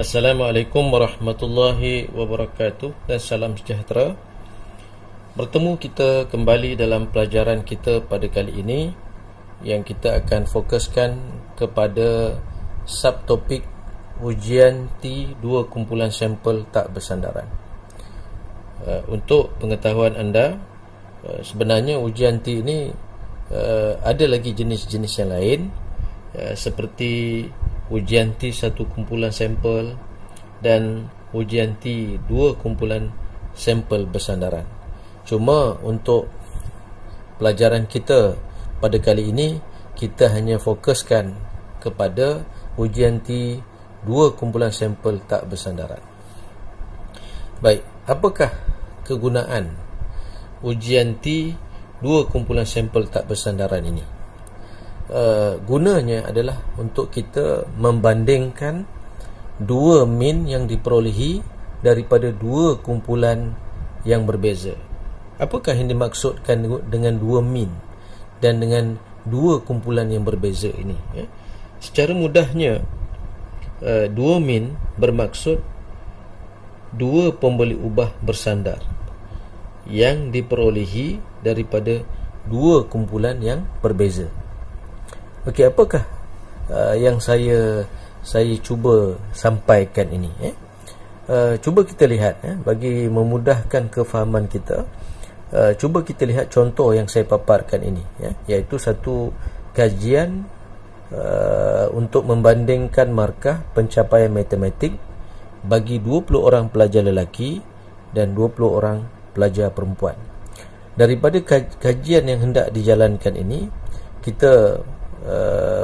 Assalamualaikum warahmatullahi wabarakatuh dan salam sejahtera. Bertemu kita kembali dalam pelajaran kita pada kali ini, yang kita akan fokuskan kepada subtopik ujian T2 kumpulan sampel tak bersandaran. Untuk pengetahuan anda, sebenarnya ujian T ini ada lagi jenis-jenis yang lain, seperti ujian T1 kumpulan sampel dan ujian T2 kumpulan sampel bersandaran. Cuma untuk pelajaran kita pada kali ini, kita hanya fokuskan kepada ujian T2 kumpulan sampel tak bersandaran. Baik, apakah kegunaan ujian T2 kumpulan sampel tak bersandaran ini? Gunanya adalah untuk kita membandingkan dua min yang diperolehi daripada dua kumpulan yang berbeza. Apakah yang dimaksudkan dengan dua min dan dengan dua kumpulan yang berbeza ini? Secara mudahnya, dua min bermaksud dua pembeli ubah bersandar yang diperolehi daripada dua kumpulan yang berbeza. Okey, apakah yang saya cuba sampaikan ini? Cuba kita lihat, bagi memudahkan kefahaman kita, cuba kita lihat contoh yang saya paparkan ini, iaitu satu kajian untuk membandingkan markah pencapaian matematik bagi 20 orang pelajar lelaki dan 20 orang pelajar perempuan. Daripada kajian yang hendak dijalankan ini, kita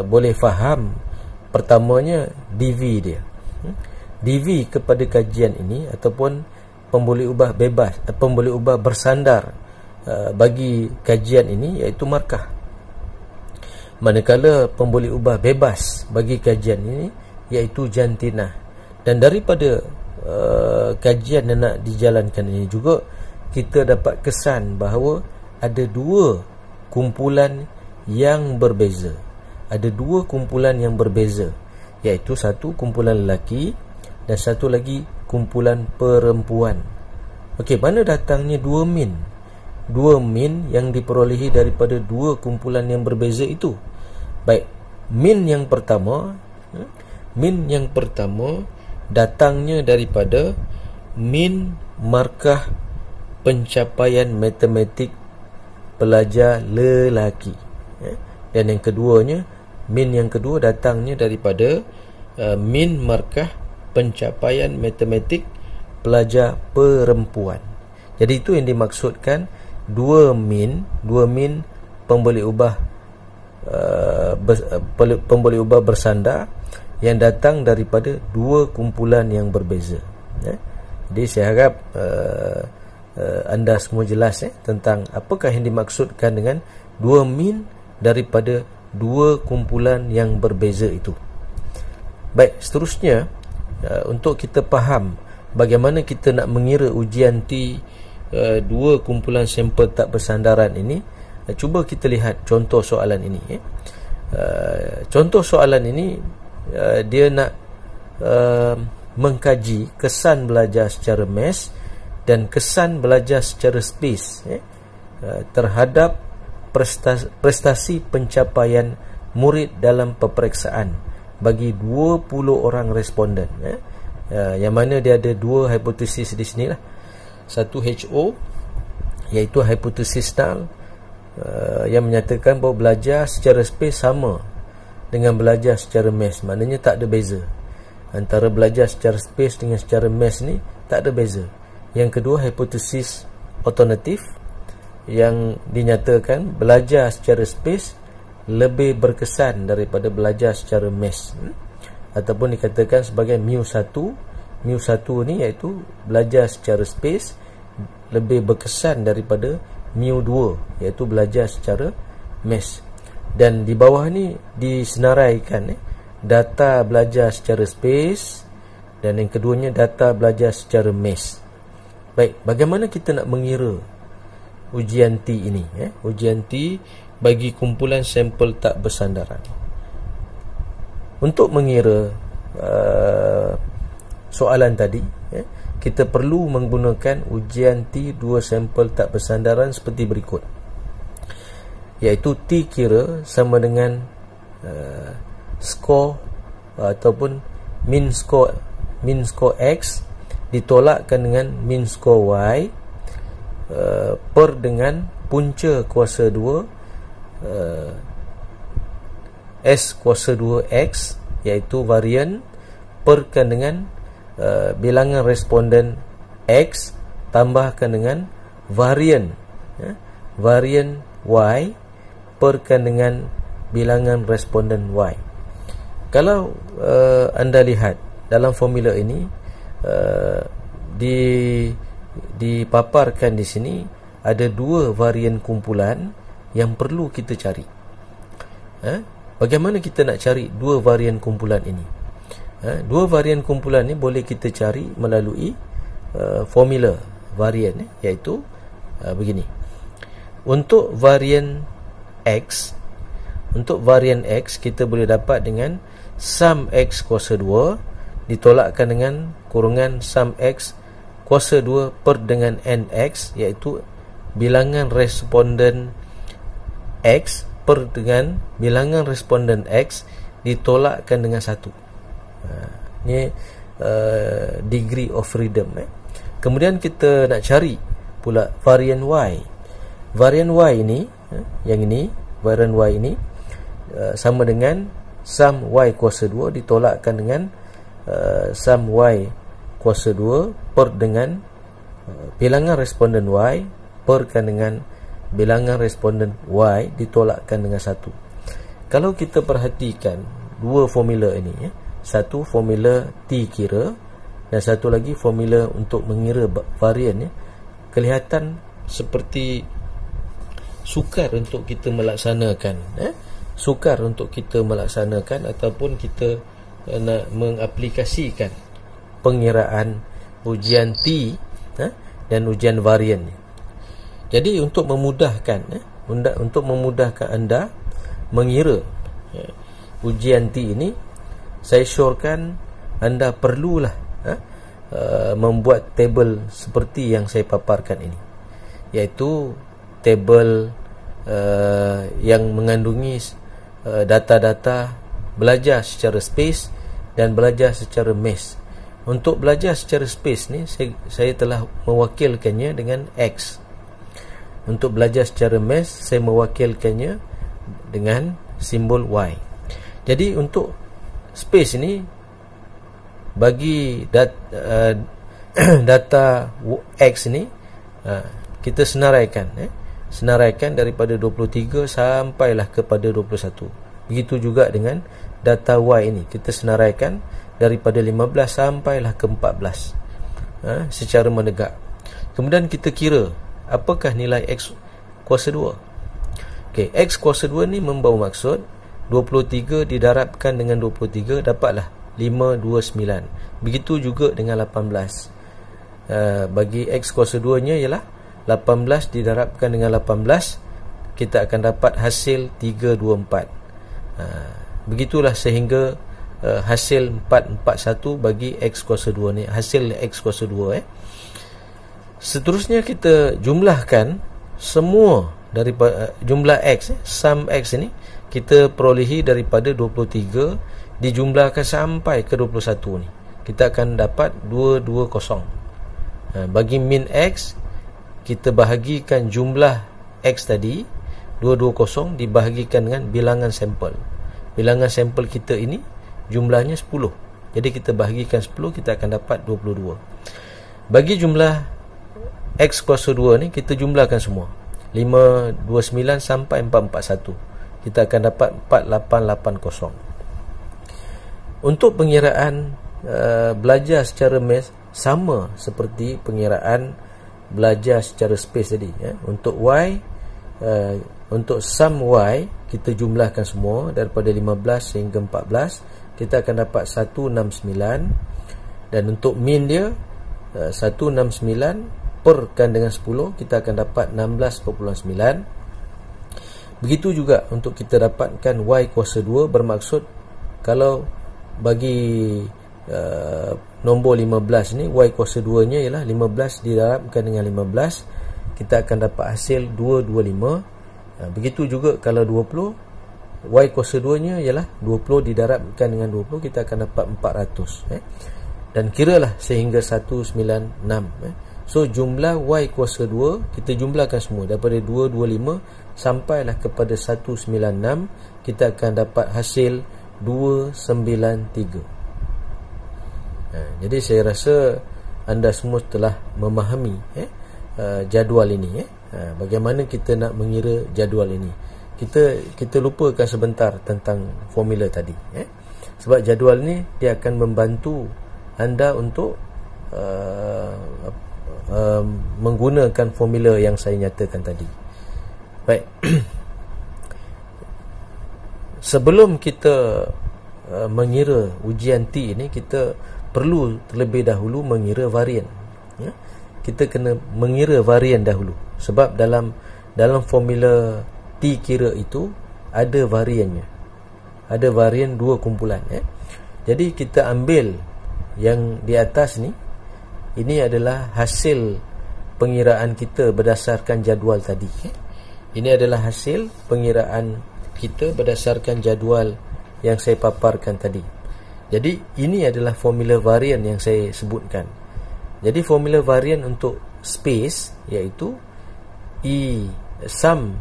boleh faham pertamanya DV dia. DV kepada kajian ini ataupun pembuli ubah bebas, pembuli ubah bersandar bagi kajian ini iaitu markah. Manakala pembuli ubah bebas bagi kajian ini iaitu jantinah. Dan daripada kajian yang nak dijalankan ini juga, kita dapat kesan bahawa ada dua kumpulan yang berbeza. Ada dua kumpulan yang berbeza, iaitu satu kumpulan lelaki dan satu lagi kumpulan perempuan. Okey, mana datangnya dua min? Dua min yang diperolehi daripada dua kumpulan yang berbeza itu. Baik, min yang pertama datangnya daripada min markah pencapaian matematik pelajar lelaki. Dan yang keduanya, min yang kedua datangnya daripada min markah pencapaian matematik pelajar perempuan. Jadi itu yang dimaksudkan dua min pembeli ubah bersandar yang datang daripada dua kumpulan yang berbeza. Jadi saya harap anda semua jelas tentang apakah yang dimaksudkan dengan dua min daripada dua kumpulan yang berbeza itu. Baik, seterusnya, untuk kita faham bagaimana kita nak mengira ujian T2 kumpulan sampel tak bersandaran ini, cuba kita lihat contoh soalan ini. Contoh soalan ini, dia nak mengkaji kesan belajar secara maths dan kesan belajar secara space terhadap prestasi pencapaian murid dalam peperiksaan bagi 20 orang responden, yang mana dia ada dua hipotesis di sini lah. Satu HO, iaitu hipotesis null, yang menyatakan bahawa belajar secara space sama dengan belajar secara maths, maknanya tak ada beza antara belajar secara space dengan secara maths ni, tak ada beza. Yang kedua, hipotesis alternatif, yang dinyatakan belajar secara space lebih berkesan daripada belajar secara maths, ataupun dikatakan sebagai mu1 ni, iaitu belajar secara space lebih berkesan daripada mu2, iaitu belajar secara maths. Dan di bawah ni disenaraikan data belajar secara space dan yang keduanya data belajar secara maths. Baik, bagaimana kita nak mengira ujian T ini, ujian T bagi kumpulan sampel tak bersandaran? Untuk mengira soalan tadi, kita perlu menggunakan ujian T dua sampel tak bersandaran seperti berikut, iaitu T kira sama dengan skor ataupun min skor X ditolakkan dengan min skor Y per dengan punca kuasa 2 S kuasa 2 X, iaitu varian perkan dengan bilangan responden X tambahkan dengan varian varian Y perkan dengan bilangan responden Y. Kalau anda lihat dalam formula ini, dipaparkan di sini ada dua varian kumpulan yang perlu kita cari. Bagaimana kita nak cari dua varian kumpulan ini? Dua varian kumpulan ini boleh kita cari melalui formula varian, iaitu begini. Untuk varian X kita boleh dapat dengan sum X kuasa 2 ditolakkan dengan kurungan sum X kuasa 2 per dengan NX, iaitu bilangan responden X per dengan bilangan responden X ditolakkan dengan 1. Ini degree of freedom. Kemudian kita nak cari pula varian Y. Varian Y ini, yang ini, varian Y ini sama dengan sum Y kuasa 2 ditolakkan dengan sum Y kuasa 2 per dengan bilangan responden Y perkan dengan bilangan responden Y ditolakkan dengan 1. Kalau kita perhatikan dua formula ini, satu formula T kira dan satu lagi formula untuk mengira varian, kelihatan seperti sukar untuk kita melaksanakan, ataupun kita nak mengaplikasikan pengiraan ujian T dan ujian varian. Jadi untuk memudahkan anda mengira ujian T ini, saya syorkan anda perlulah membuat tabel seperti yang saya paparkan ini, iaitu tabel yang mengandungi data-data belajar secara space dan belajar secara mass. Untuk belajar secara space ni, saya telah mewakilkannya dengan X. Untuk belajar secara mass, saya mewakilkannya dengan simbol Y. Jadi untuk space ini, bagi data X ni, kita senaraikan daripada 23 sampailah kepada 21. Begitu juga dengan data Y ini, kita senaraikan daripada 15 sampailah ke 14 secara menegak. Kemudian kita kira apakah nilai X kuasa 2. Okey, X kuasa 2 ni membawa maksud 23 didarabkan dengan 23 dapatlah 529. Begitu juga dengan 18. Bagi X kuasa 2 nya ialah 18 didarabkan dengan 18, kita akan dapat hasil 324. Begitulah sehingga hasil 441 bagi X kuasa 2 ni, hasil X kuasa 2. Seterusnya kita jumlahkan semua daripada jumlah X, sum X ini kita perolehi daripada 23 dijumlahkan sampai ke 21 ni, kita akan dapat 220. Bagi min X, kita bahagikan jumlah X tadi 220 dibahagikan dengan bilangan sampel. Bilangan sampel kita ini jumlahnya 10. Jadi kita bahagikan 10, kita akan dapat 22. Bagi jumlah X kuasa 2 ni, kita jumlahkan semua 529 sampai 441. Kita akan dapat 4880. Untuk pengiraan belajar secara mass, sama seperti pengiraan belajar secara space tadi. Untuk Y, untuk sum Y, kita jumlahkan semua daripada 15 sehingga 14, kita akan dapat 169. Dan untuk min dia 169 perkan dengan 10, kita akan dapat 16.9. Begitu juga untuk kita dapatkan Y kuasa 2, bermaksud kalau bagi nombor 15 ni, Y kuasa 2 nya ialah 15 didarabkan dengan 15, kita akan dapat hasil 225. Begitu juga kalau 20, Y kuasa 2 nya ialah 20 didarabkan dengan 20, kita akan dapat 400. Dan kiralah sehingga 196. So jumlah Y kuasa 2 kita jumlahkan semua daripada 225 sampailah kepada 196, kita akan dapat hasil 293. Jadi saya rasa anda semua telah memahami jadual ini. Bagaimana kita nak mengira jadual ini. Kita lupakan sebentar tentang formula tadi. Sebab jadual ni dia akan membantu anda untuk menggunakan formula yang saya nyatakan tadi. Baik. Sebelum kita mengira ujian T ini, kita perlu terlebih dahulu mengira varian. Kita kena mengira varian dahulu. Sebab dalam formula T kira itu ada variannya. Ada varian dua kumpulan. Jadi kita ambil yang di atas ni, ini adalah hasil pengiraan kita berdasarkan jadual tadi. Ini adalah hasil pengiraan kita berdasarkan jadual yang saya paparkan tadi. Jadi ini adalah formula varian yang saya sebutkan. Jadi formula varian untuk space iaitu sum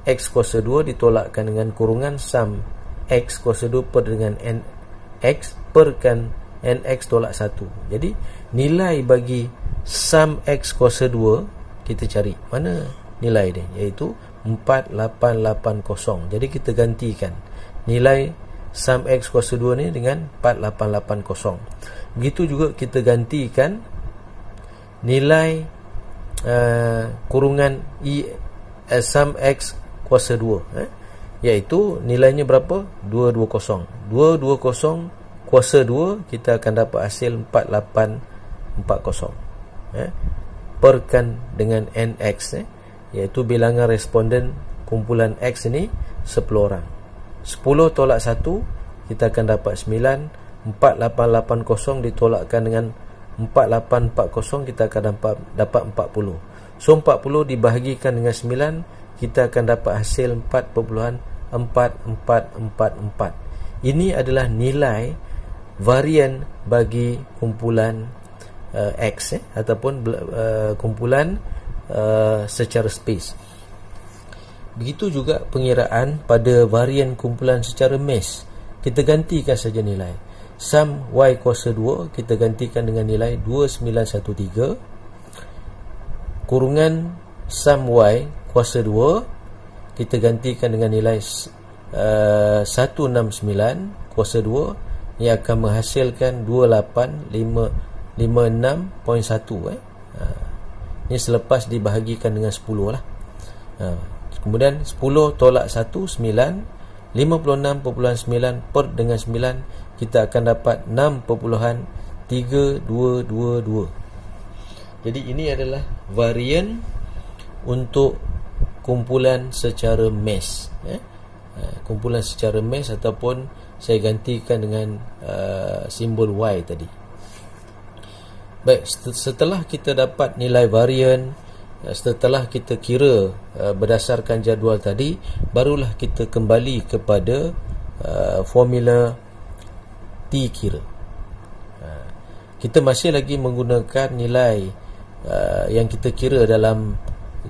X kuasa 2 ditolakkan dengan kurungan sum X kuasa 2 per dengan NX perkan NX tolak 1. Jadi nilai bagi sum X kuasa 2 kita cari. Mana nilai dia? Iaitu 4880. Jadi kita gantikan nilai sum X kuasa 2 ni dengan 4880. Begitu juga kita gantikan nilai kurungan sum X kuasa 2, iaitu nilainya berapa? 220. 220 kuasa 2 kita akan dapat hasil 4840. Perkan dengan NX, iaitu bilangan responden kumpulan X ini 10 orang. 10 tolak 1 kita akan dapat 9. 4880 ditolakkan dengan 4840 kita akan dapat 40. So 40 dibahagikan dengan 9 kita akan dapat hasil 4.4444. Ini adalah nilai varian bagi kumpulan X ataupun kumpulan secara space. Begitu juga pengiraan pada varian kumpulan secara mesh. Kita gantikan saja nilai. Sum Y kuasa 2 kita gantikan dengan nilai 2913. Kurungan sum Y kuasa 2 kita gantikan dengan nilai 169 kuasa 2 yang akan menghasilkan 28556.1. Ini selepas dibahagikan dengan 10 lah. Kemudian 10 tolak 1 9. 56.9 per dengan 9 kita akan dapat 6.3222. Jadi ini adalah varian untuk kumpulan secara mesh. Kumpulan secara mesh ataupun saya gantikan dengan simbol Y tadi. Baik, setelah kita dapat nilai varian, setelah kita kira berdasarkan jadual tadi, barulah kita kembali kepada formula T kira. Kita masih lagi menggunakan nilai yang kita kira dalam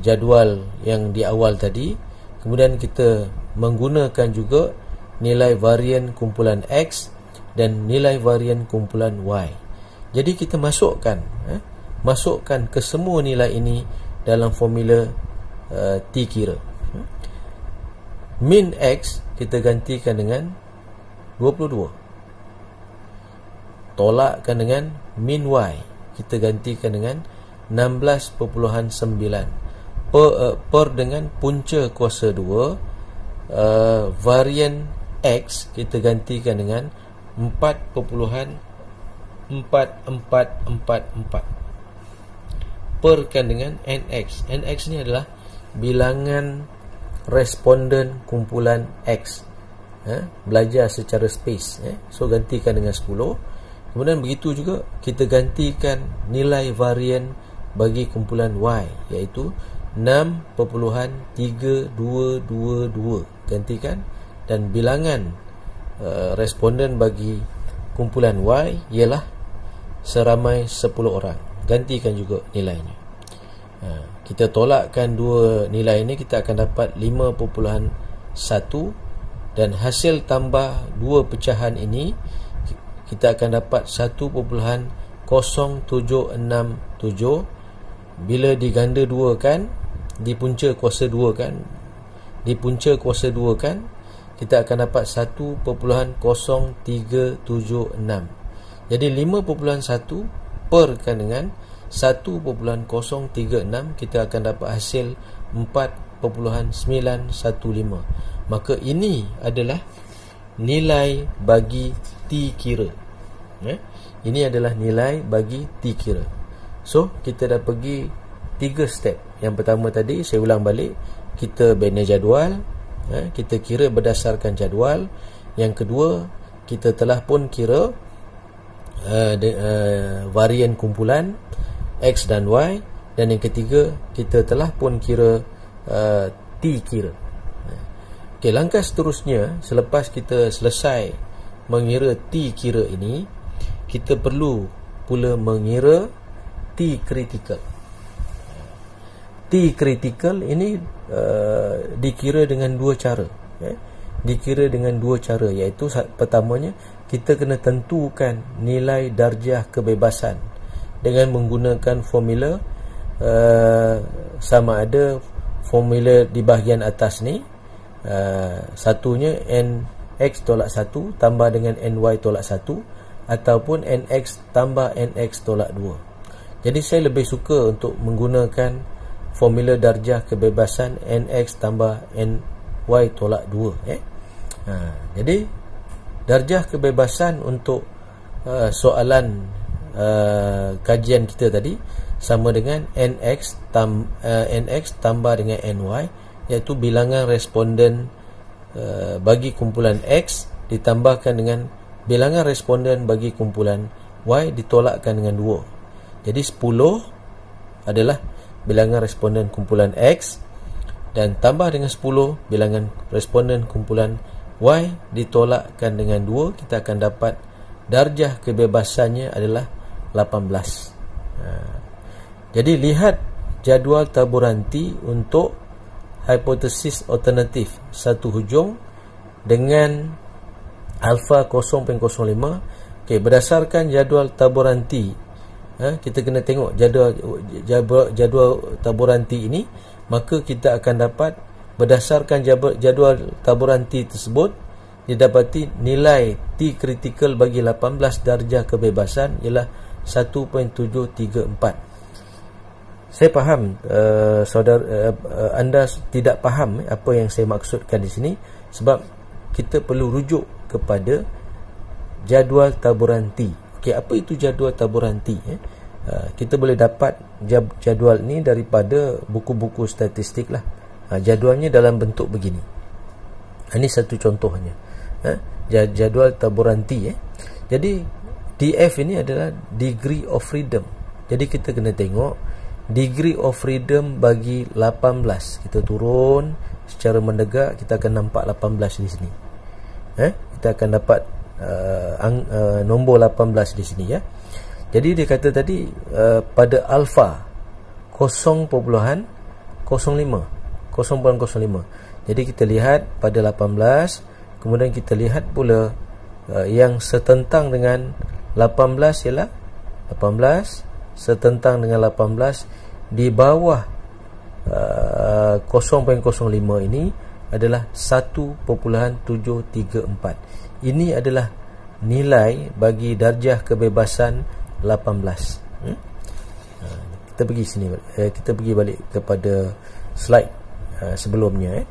jadual yang di awal tadi. Kemudian kita menggunakan juga nilai varian kumpulan X dan nilai varian kumpulan Y. Jadi kita masukkan ke semua nilai ini dalam formula T kira. Min X kita gantikan dengan 22. Tolakkan dengan min Y kita gantikan dengan 16.9. Per dengan punca kuasa 2, varian X kita gantikan dengan 4.4444. Perkan dengan NX. NX ni adalah bilangan responden kumpulan X. Belajar secara space. So gantikan dengan 10. Kemudian begitu juga kita gantikan nilai varian bagi kumpulan Y, iaitu 6.3222, gantikan, dan bilangan responden bagi kumpulan Y ialah seramai 10 orang, gantikan juga nilainya. Kita tolakkan dua nilai ini, kita akan dapat 5.1, dan hasil tambah dua pecahan ini kita akan dapat 1.0767. Bila diganda duakan, dipunca kuasa 2 kan, kita akan dapat 1.0376. Jadi 5.1 perkan dengan 1.036, kita akan dapat hasil 4.915. Maka ini adalah nilai bagi T kira. Ini adalah nilai bagi T kira. So, kita dah pergi 3 step. Yang pertama tadi, saya ulang balik, kita bina jadual, kita kira berdasarkan jadual. Yang kedua, kita telah pun kira varian kumpulan X dan Y. Dan yang ketiga, kita telah pun kira T kira. Okey, langkah seterusnya, selepas kita selesai mengira T kira ini, kita perlu pula mengira T critical. T critical ini dikira dengan dua cara. Dikira dengan dua cara, iaitu pertamanya, kita kena tentukan nilai darjah kebebasan dengan menggunakan formula sama ada formula di bahagian atas ni, satunya nx tolak 1 tambah dengan ny tolak 1, ataupun nx tambah nx tolak 2. Jadi saya lebih suka untuk menggunakan formula darjah kebebasan nx tambah ny tolak 2. Jadi darjah kebebasan untuk soalan kajian kita tadi sama dengan nx tambah dengan ny, iaitu bilangan responden bagi kumpulan X ditambahkan dengan bilangan responden bagi kumpulan Y ditolakkan dengan 2. Jadi 10 adalah bilangan responden kumpulan X, dan tambah dengan 10 bilangan responden kumpulan Y ditolakkan dengan 2, kita akan dapat darjah kebebasannya adalah 18. Jadi lihat jadual taburan T untuk hipotesis alternatif satu hujung dengan alfa 0.05. Okey, berdasarkan jadual taburan T, kita kena tengok jadual taburan T ini, maka kita akan dapat berdasarkan jadual taburan T tersebut didapati nilai T critical bagi 18 darjah kebebasan ialah 1.734. Saya faham anda tidak faham apa yang saya maksudkan di sini, sebab kita perlu rujuk kepada jadual taburan T. Okey, apa itu jadual taburan T? Kita boleh dapat jadual ini daripada buku-buku statistik lah. Jadualnya dalam bentuk begini. Ini satu contohnya. Jadual taburan T. Jadi DF ini adalah degree of freedom. Jadi kita kena tengok degree of freedom bagi 18. Kita turun secara menegak, kita akan nampak 18 di sini. Kita akan dapat nombor 18 di sini ya. Jadi dia kata tadi pada alfa 0.05. Jadi kita lihat pada 18, kemudian kita lihat pula yang setentang dengan 18 ialah 18 setentang dengan 18 di bawah 0.05 ini adalah 1.734. Ini adalah nilai bagi darjah kebebasan 18. Kita pergi sini, kita pergi balik kepada slide sebelumnya.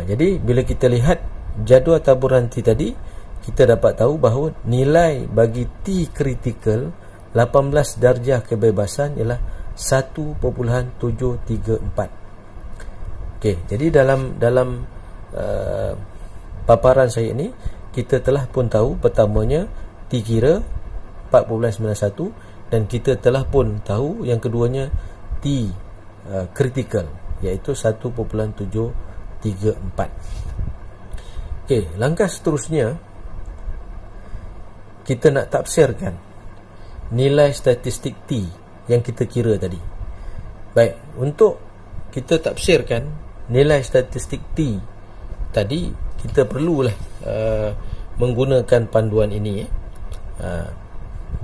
Jadi bila kita lihat jadual taburan T tadi, kita dapat tahu bahawa nilai bagi T critical 18 darjah kebebasan ialah 1.734. Okey, jadi dalam paparan saya ini, kita telah pun tahu pertamanya T kira, 4.91 dan kita telah pun tahu yang keduanya T critical, iaitu 1.734. Okey, langkah seterusnya kita nak tafsirkan nilai statistik T yang kita kira tadi. Baik, untuk kita tafsirkan nilai statistik T tadi, kita perlulah menggunakan panduan ini.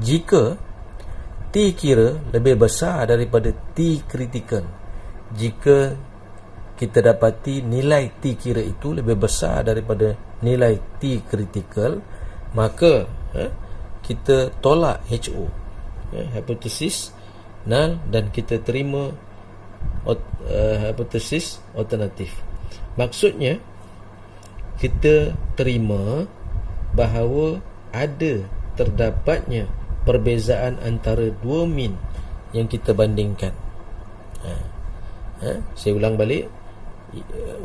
Jika T kira lebih besar daripada T critical, jika kita dapati nilai T kira itu lebih besar daripada nilai T critical, maka kita tolak HO, hypothesis null, dan kita terima hypothesis alternatif. Maksudnya kita terima bahawa ada terdapatnya perbezaan antara dua mean yang kita bandingkan. Saya ulang balik.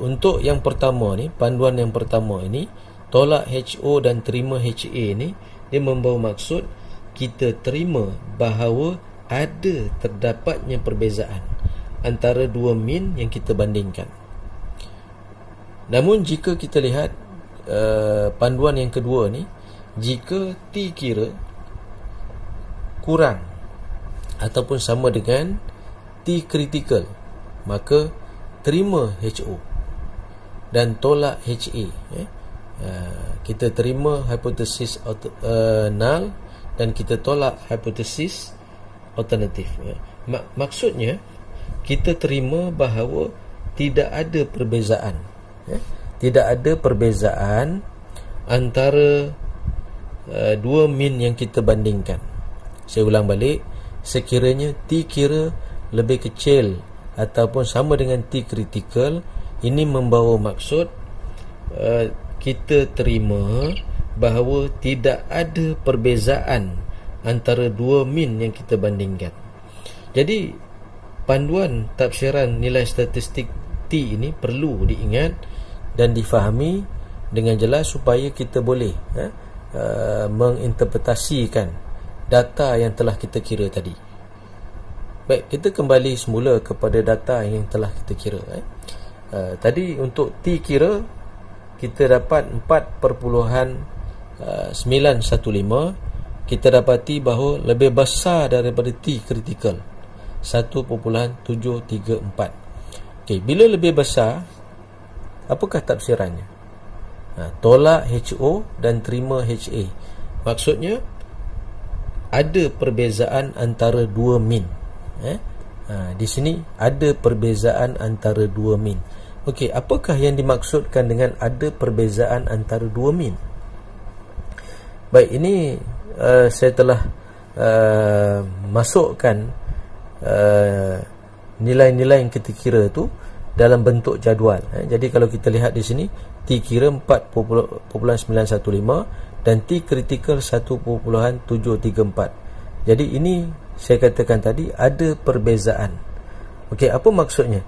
Untuk yang pertama ni, panduan yang pertama ini, tolak HO dan terima HA ni, dia membawa maksud kita terima bahawa ada terdapatnya perbezaan antara dua mean yang kita bandingkan. Namun jika kita lihat panduan yang kedua ni, jika T kira kurang ataupun sama dengan T critical, maka terima HO dan tolak HA. Kita terima hipotesis null dan kita tolak hipotesis alternatif. Maksudnya kita terima bahawa tidak ada perbezaan, tidak ada perbezaan antara dua mean yang kita bandingkan. Saya ulang balik, sekiranya T kira lebih kecil ataupun sama dengan T critical, ini membawa maksud kita terima bahawa tidak ada perbezaan antara dua mean yang kita bandingkan. Jadi panduan tafsiran nilai statistik T ini perlu diingat dan difahami dengan jelas supaya kita boleh menginterpretasikan data yang telah kita kira tadi. Baik, kita kembali semula kepada data yang telah kita kira. Tadi untuk T kira kita dapat 4.915. Kita dapati bahawa lebih besar daripada T critical, 1.734. Okey, bila lebih besar, apakah tafsirannya? Tolak HO dan terima HA. Maksudnya ada perbezaan antara dua mean. Di sini ada perbezaan antara dua mean. Okey, apakah yang dimaksudkan dengan ada perbezaan antara dua mean? Baik, ini saya telah masukkan nilai-nilai yang kita kira tu dalam bentuk jadual. Jadi kalau kita lihat di sini, T kira 4.915 dan T critical 1.734. Jadi ini saya katakan tadi ada perbezaan. Okey, apa maksudnya?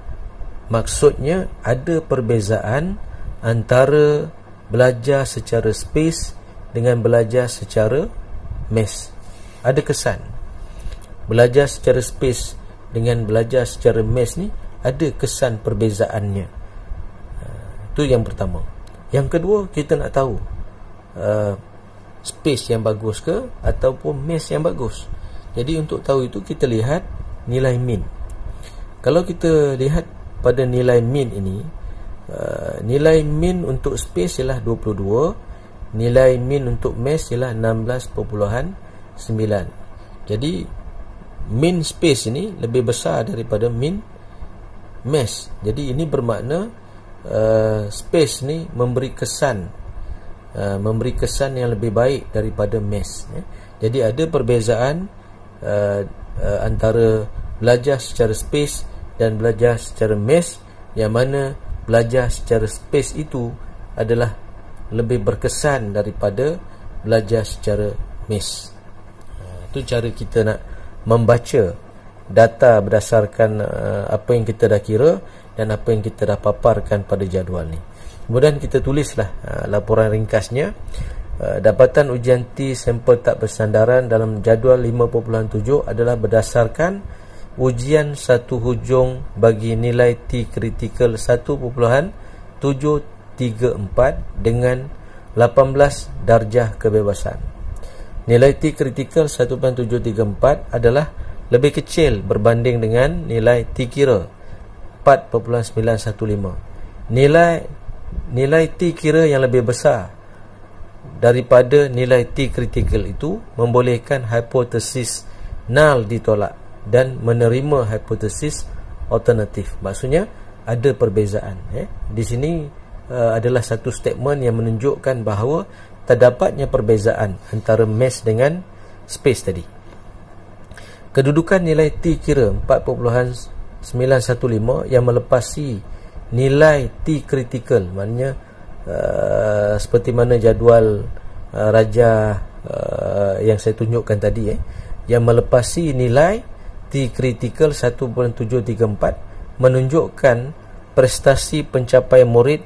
Maksudnya ada perbezaan antara belajar secara space dengan belajar secara mass. Ada kesan. Belajar secara space dengan belajar secara mass ni ada kesan perbezaannya. Itu yang pertama. Yang kedua, kita nak tahu space yang bagus ke ataupun mass yang bagus. Jadi untuk tahu itu kita lihat nilai mean. Kalau kita lihat pada nilai mean ini, nilai mean untuk space ialah 22, nilai mean untuk mass ialah 16.9. Jadi mean space ini lebih besar daripada mean mass. Jadi ini bermakna space ni memberi kesan yang lebih baik daripada mass. Jadi ada perbezaan antara belajar secara space dan belajar secara mass, yang mana belajar secara space itu adalah lebih berkesan daripada belajar secara mass. Itu cara kita nak membaca data berdasarkan apa yang kita dah kira dan apa yang kita dah paparkan pada jadual ni. Kemudian kita tulislah laporan ringkasnya. Dapatan ujian T sampel tak bersandaran dalam jadual 5.7 adalah berdasarkan ujian satu hujung bagi nilai T kritikal 1.734 dengan 18 darjah kebebasan. Nilai T kritikal 1.734 adalah lebih kecil berbanding dengan nilai T kira 4.915. Nilai T kira yang lebih besar daripada nilai T kritikal itu membolehkan hipotesis null ditolak dan menerima hipotesis alternatif. Maksudnya ada perbezaan. Di sini adalah satu statement yang menunjukkan bahawa terdapatnya perbezaan antara mass dengan space tadi. Kedudukan nilai T kira 4.915 yang melepasi nilai T kritikal, maknanya seperti mana jadual raja yang saya tunjukkan tadi, yang melepasi nilai T kritikal 1.734 menunjukkan prestasi pencapaian murid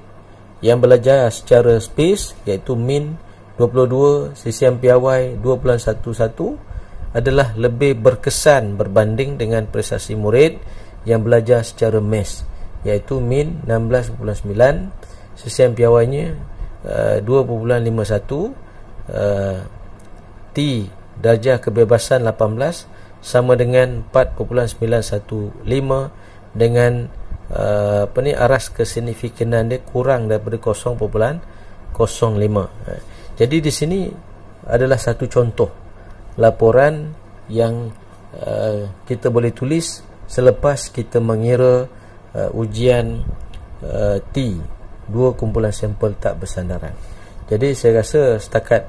yang belajar secara space, iaitu min 22, sisian piawai 2.11 adalah lebih berkesan berbanding dengan prestasi murid yang belajar secara mass, iaitu min 16.9, sisian piawainya 2.51, T darjah kebebasan 18 sama dengan 4.915 dengan aras kesigifikanan dia kurang daripada 0.05. Jadi di sini adalah satu contoh laporan yang kita boleh tulis selepas kita mengira ujian T, dua kumpulan sampel tak bersandaran. Jadi saya rasa setakat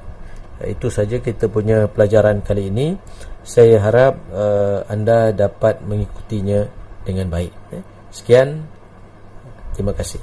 itu saja kita punya pelajaran kali ini. Saya harap anda dapat mengikutinya dengan baik. Sekian, terima kasih.